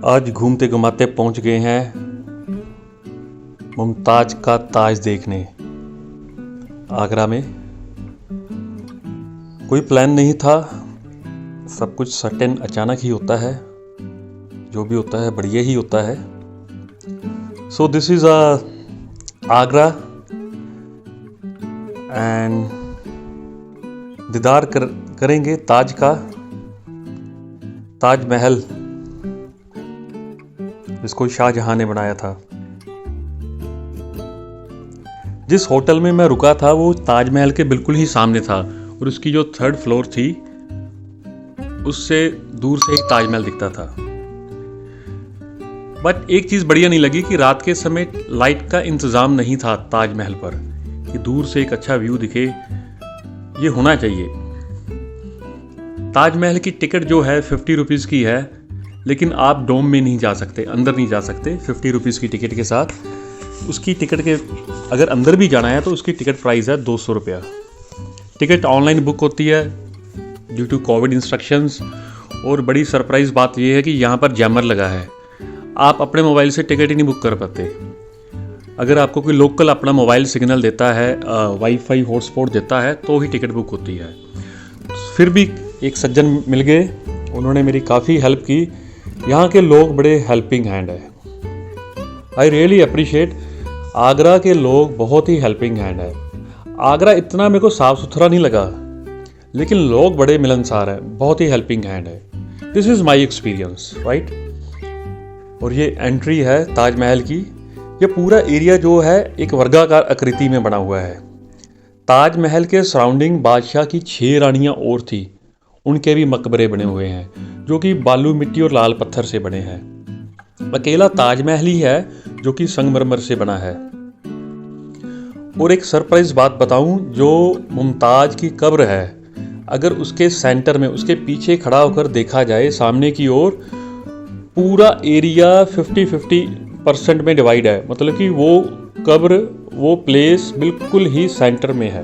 आज घूमते घुमाते पहुंच गए हैं मुमताज का ताज देखने आगरा में। कोई प्लान नहीं था, सब कुछ सडन अचानक ही होता है। जो भी होता है बढ़िया ही होता है। So this is Agra and दीदार करेंगे ताज का, ताज महल जिसको शाहजहां ने बनाया था। जिस होटल में मैं रुका था वो ताजमहल के बिल्कुल ही सामने था और उसकी जो 3rd फ्लोर थी उससे दूर से ही ताजमहल दिखता था। बट एक चीज़ बढ़िया नहीं लगी कि रात के समय लाइट का इंतज़ाम नहीं था ताजमहल पर कि दूर से एक अच्छा व्यू दिखे। ये होना चाहिए। ताजमहल की टिकट जो है 50 रुपीज़ की है, लेकिन आप डोम में नहीं जा सकते, अंदर नहीं जा सकते 50 रुपीज़ की टिकट के साथ। उसकी टिकट के अगर अंदर भी जाना है तो उसकी टिकट प्राइस है 200 रुपया। टिकट ऑनलाइन बुक होती है ड्यू टू कोविड इंस्ट्रक्शंस। और बड़ी सरप्राइज़ बात यह है कि यहाँ पर जैमर लगा है। आप अपने मोबाइल से टिकट ही नहीं बुक कर पाते। अगर आपको कोई लोकल अपना मोबाइल सिग्नल देता है, वाईफाई हॉटस्पॉट देता है, तो ही टिकट बुक होती है। फिर भी एक सज्जन मिल गए, उन्होंने मेरी काफ़ी हेल्प की। यहाँ के लोग बड़े हेल्पिंग हैंड है। I really appreciate. आगरा के लोग बहुत ही हेल्पिंग हैंड है। आगरा इतना मेरे को साफ़ सुथरा नहीं लगा, लेकिन लोग बड़े मिलनसार हैं, बहुत ही हेल्पिंग हैंड है। This is my experience, right. और ये एंट्री है ताजमहल की। ये पूरा एरिया जो है एक वर्गाकार आकृति में बना हुआ है। ताजमहल के सराउंडिंग बादशाह की 6 रानियाँ और थी, उनके भी मकबरे बने हुए हैं जो कि बालू मिट्टी और लाल पत्थर से बने हैं। अकेला ताजमहल ही है जो कि संगमरमर से बना है। और एक सरप्राइज बात बताऊं, जो मुमताज की कब्र है, अगर उसके सेंटर में, उसके पीछे खड़ा होकर देखा जाए सामने की ओर, पूरा एरिया 50-50% में डिवाइड है। मतलब कि वो कब्र, वो प्लेस बिल्कुल ही सेंटर में है।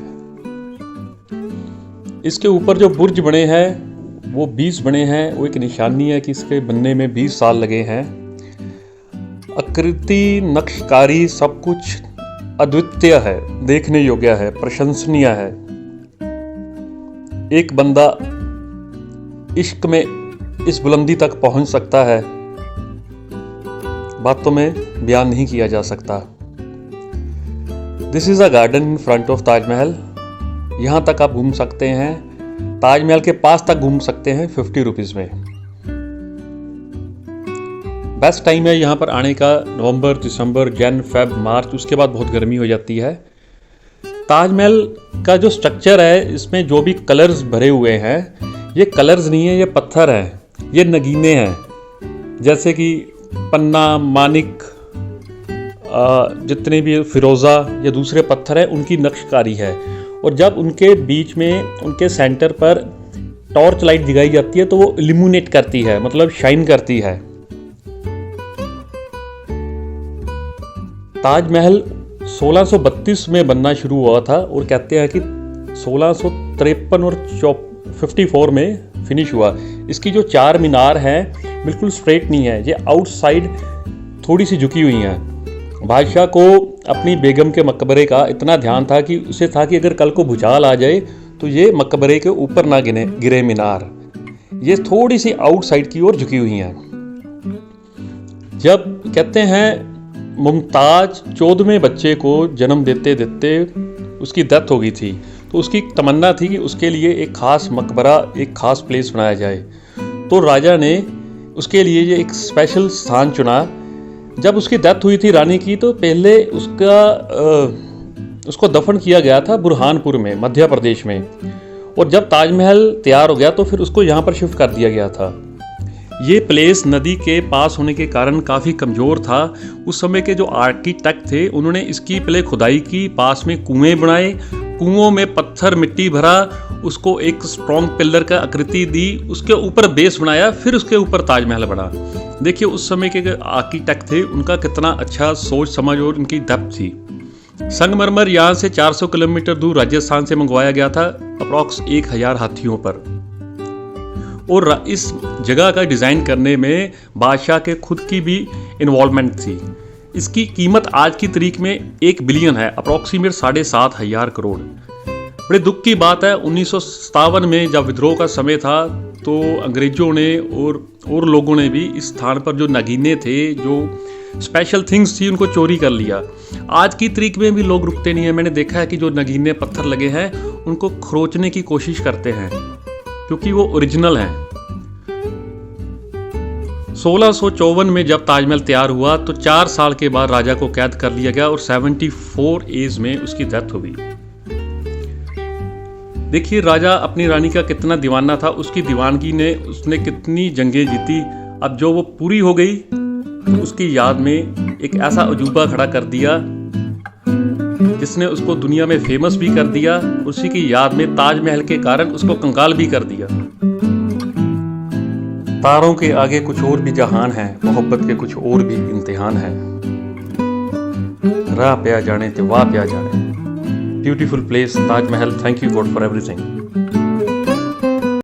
इसके ऊपर जो बुर्ज बने हैं वो 20 बने हैं। वो एक निशानी है कि इसके बनने में 20 साल लगे हैं। आकृति, नक्शकारी, सब कुछ अद्वितीय है, देखने योग्य है, प्रशंसनीय है। एक बंदा इश्क में इस बुलंदी तक पहुंच सकता है, बातों में बयान नहीं किया जा सकता। This is a garden in front of Taj Mahal. यहाँ तक आप घूम सकते हैं, ताजमहल के पास तक घूम सकते हैं 50 रुपीज़ में। बेस्ट टाइम है यहाँ पर आने का नवंबर, दिसंबर, जन, फेब, मार्च। उसके बाद बहुत गर्मी हो जाती है। ताजमहल का जो स्ट्रक्चर है, इसमें जो भी कलर्स भरे हुए हैं, ये कलर्स नहीं है, ये पत्थर हैं, ये नगीने हैं। जैसे कि पन्ना, मानिक, जितने भी फिरोज़ा या दूसरे पत्थर हैं, उनकी नक्शकारी है। और जब उनके बीच में, उनके सेंटर पर टॉर्च लाइट दिखाई जाती है तो वो इल्यूमिनेट करती है, मतलब शाइन करती है। ताजमहल 1632 में बनना शुरू हुआ था और कहते हैं कि 1653 और 54 में फिनिश हुआ। इसकी जो 4 मीनार हैं बिल्कुल स्ट्रेट नहीं है, ये आउटसाइड थोड़ी सी झुकी हुई हैं। बादशाह को अपनी बेगम के मकबरे का इतना ध्यान था कि उसे था कि अगर कल को भूचाल आ जाए तो ये मकबरे के ऊपर ना गिरे मीनार। ये थोड़ी सी आउटसाइड की ओर झुकी हुई हैं। जब कहते हैं मुमताज 14वें बच्चे को जन्म देते देते उसकी डेथ हो गई थी, तो उसकी तमन्ना थी कि उसके लिए एक खास मकबरा, एक खास प्लेस बनाया जाए। तो राजा ने उसके लिए ये एक स्पेशल स्थान चुना। जब उसकी डेथ हुई थी रानी की, तो पहले उसको दफन किया गया था बुरहानपुर में, मध्य प्रदेश में। और जब ताजमहल तैयार हो गया तो फिर उसको यहाँ पर शिफ्ट कर दिया गया था। ये प्लेस नदी के पास होने के कारण काफ़ी कमज़ोर था। उस समय के जो आर्किटेक्ट थे उन्होंने इसकी पहले खुदाई की, पास में कुएं बनाए, कुओं में पत्थर मिट्टी भरा, उसको एक स्ट्रॉन्ग पिलर का आकृति दी, उसके ऊपर बेस बनाया, फिर उसके ऊपर ताजमहल बना। देखिए उस समय के आर्किटेक्ट थे, उनका कितना अच्छा सोच समझ और उनकी डेप्थ थी। संगमरमर यहाँ से 400 किलोमीटर दूर राजस्थान से मंगवाया गया था, अप्रॉक्स 1000 हाथियों पर। और इस जगह का डिज़ाइन करने में बादशाह के खुद की भी इन्वॉल्वमेंट थी। इसकी कीमत आज की तारीख में 1 बिलियन है, अप्रॉक्सीमेट 7,500 करोड़। बड़े दुख की बात है, 1957 में जब विद्रोह का समय था तो अंग्रेज़ों ने और लोगों ने भी इस स्थान पर जो नगीने थे, जो स्पेशल थिंग्स थी, उनको चोरी कर लिया। आज की तारीख में भी लोग रुकते नहीं हैं। मैंने देखा है कि जो नगीने पत्थर लगे हैं उनको खरोचने की कोशिश करते हैं क्योंकि वो ओरिजिनल हैं। 1654 में जब ताजमहल तैयार हुआ तो 4 साल के बाद राजा को कैद कर लिया गया और 74 एज में उसकी डेथ हो गई। देखिए राजा अपनी रानी का कितना दीवाना था, उसकी दीवानगी ने उसने कितनी जंगें जीती। अब जो वो पूरी हो गई तो उसकी याद में एक ऐसा अजूबा खड़ा कर दिया जिसने उसको दुनिया में फेमस भी कर दिया। उसी की याद में ताजमहल के कारण उसको कंगाल भी कर दिया। तारों के आगे कुछ और भी जहान है, मोहब्बत के कुछ और भी इम्तिहान है। राह पे आ जाने ते वाह पे आ जाने। Beautiful place Taj Mahal. Thank you God for everything.